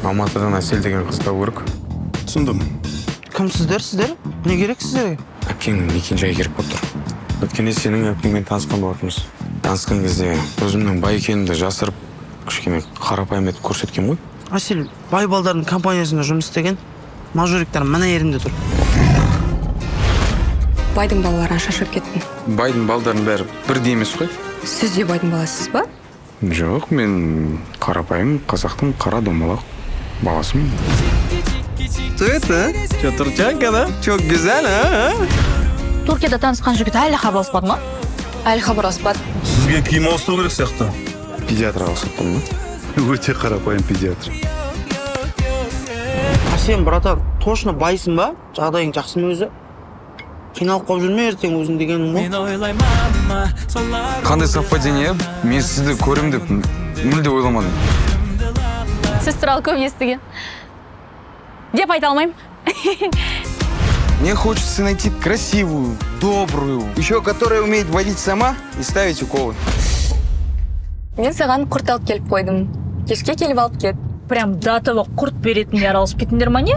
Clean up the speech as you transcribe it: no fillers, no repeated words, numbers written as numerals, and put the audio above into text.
Алматыдан Әсел деген қыз табу керек. Түсіндім. Кім сіздер? Не керек сіздерге? Әпкеңнің мекен-жайы керек болып тұр. Өткенде сенің әпкеңмен танысқан болатынбыз. Танысқан кезде өзімнің бай екенімді жасырып, кішкене қарапайым етіп көрсеткен ғой. Әсел бай балдардың компаниясында жұмыс істеген. Мажориктар мына ерінде тұр. Байдың балаларына шашып кеттім. Байдың балдарын бәрі бірдей емес қой. Сіз де байдың баласысыз ба? Жоқ, мен қарапайым қазақтың қара домалақ баласымын. Что это? Что, турчанка, да? Что, güzel, а? Түркияда танысқан жігіт әлі хабарласпады ма? Әлі хабарласпады. Сізге киім ауыстыру керек сияқты. Педиатрға алсаттым ма? Өте қарапайым педиатр. Сен, братан, точно байсың ба? Жағдайың жақсы ма өзі? Қиналып қалып жүрме ертең өзің дегенің ғой. Қандай совпадение? Мен сізді көрем деп мүлде ойламадым. Сіз туралы көп естіген. Деп айта алмаймын. Мне хочется найти красивую, добрую, еще которая умеет водить сама и ставить уколы. Мен саған құрт алып келіп қойдым. Кешке келіп алып кет. Прям датылы құрт беретін араласып кетіңдер ма не?